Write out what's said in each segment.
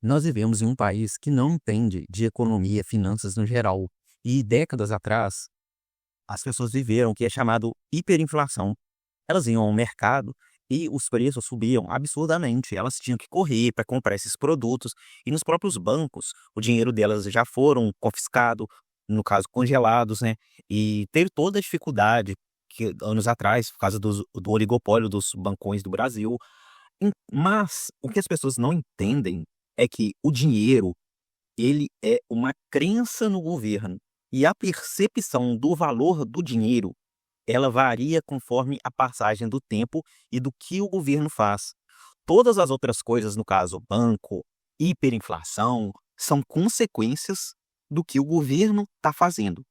Nós vivemos em um país que não entende de economia, finanças no geral. E décadas atrás, as pessoas viveram o que é chamado hiperinflação. Elas iam ao mercado e os preços subiam absurdamente. Elas tinham que correr para comprar esses produtos. E nos próprios bancos, o dinheiro delas já foram confiscado, no caso, congelados, né? E teve toda a dificuldade que anos atrás, por causa do oligopólio dos bancões do Brasil. Mas o que as pessoas não entendem é que o dinheiro, ele é uma crença no governo, e a percepção do valor do dinheiro, ela varia conforme a passagem do tempo e do que o governo faz. Todas as outras coisas, no caso banco, hiperinflação, são consequências do que o governo está fazendo.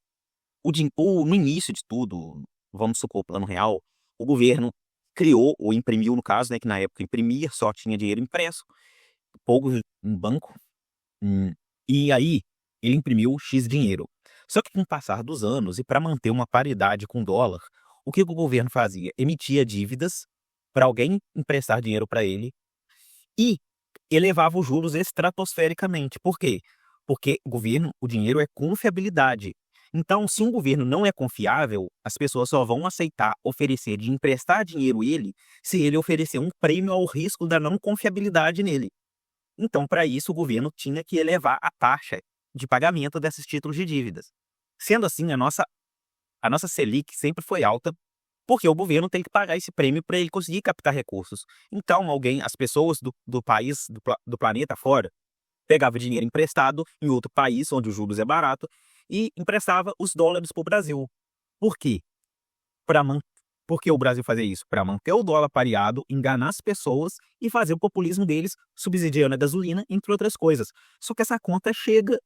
No início de tudo, vamos supor, o Plano Real, o governo criou ou imprimiu, no caso, né, que na época imprimia, só tinha dinheiro impresso, pouco em banco, e aí ele imprimiu X dinheiro. Só que com o passar dos anos e para manter uma paridade com o dólar, o que o governo fazia? Emitia dívidas para alguém emprestar dinheiro para ele e elevava os juros estratosfericamente. Por quê? Porque o dinheiro é confiabilidade. Então, se um governo não é confiável, as pessoas só vão aceitar oferecer de emprestar dinheiro a ele se ele oferecer um prêmio ao risco da não confiabilidade nele. Então, para isso, o governo tinha que elevar a taxa de pagamento desses títulos de dívidas. Sendo assim, a nossa Selic sempre foi alta, porque o governo tem que pagar esse prêmio para ele conseguir captar recursos. Então, as pessoas do país, do planeta fora, pegava dinheiro emprestado em outro país, onde os juros é barato, e emprestava os dólares para o Brasil. Por quê? Pra man Por que o Brasil fazia isso? Para manter o dólar pareado, enganar as pessoas e fazer o populismo deles, subsidiando a gasolina, entre outras coisas. Só que essa conta chega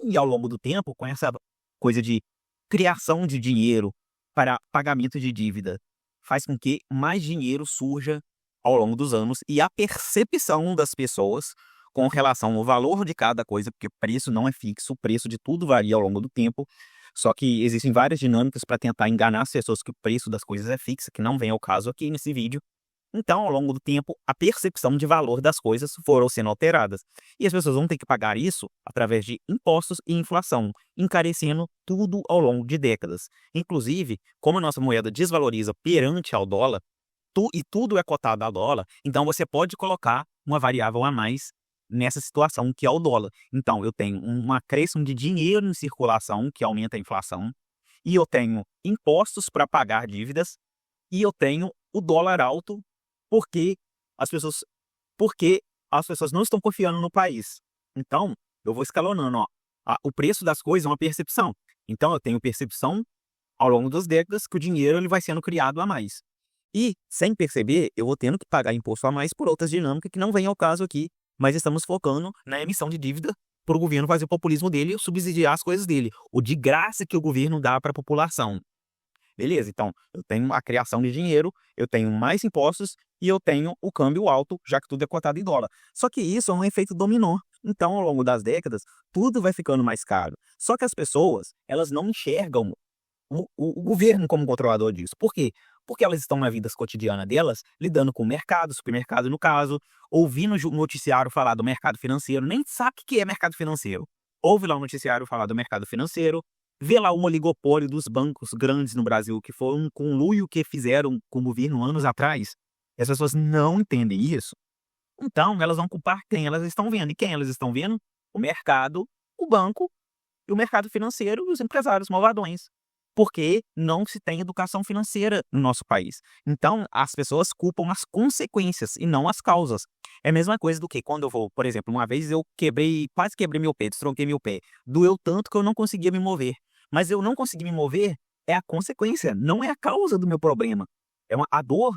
e, ao longo do tempo, com essa coisa de criação de dinheiro para pagamento de dívida, faz com que mais dinheiro surja ao longo dos anos e a percepção das pessoas com relação ao valor de cada coisa, porque o preço não é fixo, o preço de tudo varia ao longo do tempo, só que existem várias dinâmicas para tentar enganar as pessoas que o preço das coisas é fixo, que não vem ao caso aqui nesse vídeo. Então, ao longo do tempo, a percepção de valor das coisas foram sendo alteradas. E as pessoas vão ter que pagar isso através de impostos e inflação, encarecendo tudo ao longo de décadas. Inclusive, como a nossa moeda desvaloriza perante ao dólar, e tudo é cotado a dólar, então você pode colocar uma variável a mais nessa situação que é o dólar. Então, eu tenho um acréscimo de dinheiro em circulação, que aumenta a inflação, e eu tenho impostos para pagar dívidas, e eu tenho o dólar alto porque as pessoas porque as pessoas não estão confiando no país. Então, eu vou escalonando, ó. O preço das coisas é uma percepção. Então, eu tenho percepção ao longo das décadas que o dinheiro ele vai sendo criado a mais. E, sem perceber, eu vou tendo que pagar imposto a mais por outras dinâmicas que não vêm ao caso aqui, mas estamos focando na emissão de dívida para o governo fazer o populismo dele e subsidiar as coisas dele. O de graça que o governo dá para a população. Beleza, então eu tenho a criação de dinheiro, eu tenho mais impostos e eu tenho o câmbio alto, já que tudo é cotado em dólar. Só que isso é um efeito dominó. Então, ao longo das décadas, tudo vai ficando mais caro. Só que as pessoas, elas não enxergam o governo como controlador disso. Por quê? Porque elas estão na vida cotidiana delas, lidando com o mercado, supermercado no caso, ouvindo o noticiário falar do mercado financeiro, nem sabe o que é mercado financeiro. Ouve lá o noticiário falar do mercado financeiro, vê lá um oligopólio dos bancos grandes no Brasil, que foi um conluio que fizeram com o governo anos atrás, e as pessoas não entendem isso. Então, elas vão culpar quem elas estão vendo. E quem elas estão vendo? O mercado, o banco, e o mercado financeiro e os empresários malvadões. Porque não se tem educação financeira no nosso país. Então, as pessoas culpam as consequências e não as causas. É a mesma coisa do que quando eu vou, por exemplo, uma vez eu quase quebrei meu pé, destronquei meu pé. Doeu tanto que eu não conseguia me mover. Mas eu não conseguir me mover é a consequência, não é a causa do meu problema. A dor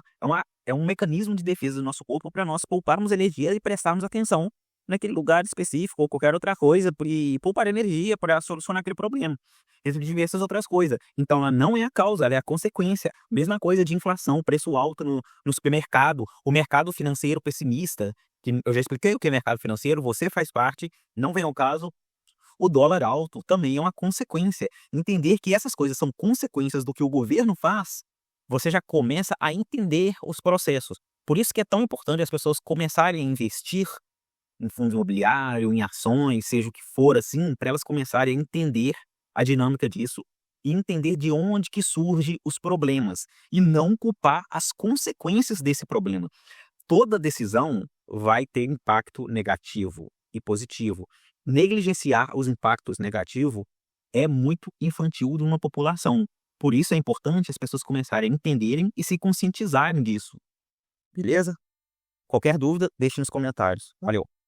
é um mecanismo de defesa do nosso corpo para nós pouparmos energia e prestarmos atenção naquele lugar específico ou qualquer outra coisa e poupar energia para solucionar aquele problema. Entre diversas outras coisas. Então, ela não é a causa, ela é a consequência. Mesma coisa de inflação, preço alto no supermercado, o mercado financeiro pessimista, que eu já expliquei o que é mercado financeiro, você faz parte, não vem ao caso. O dólar alto também é uma consequência. Entender que essas coisas são consequências do que o governo faz, você já começa a entender os processos. Por isso que é tão importante as pessoas começarem a investir em fundo imobiliário, em ações, seja o que for assim, para elas começarem a entender a dinâmica disso e entender de onde que surge os problemas e não culpar as consequências desse problema. Toda decisão vai ter impacto negativo e positivo. Negligenciar os impactos negativos é muito infantil de uma população. Por isso é importante as pessoas começarem a entenderem e se conscientizarem disso. Beleza? Qualquer dúvida, deixe nos comentários. Valeu!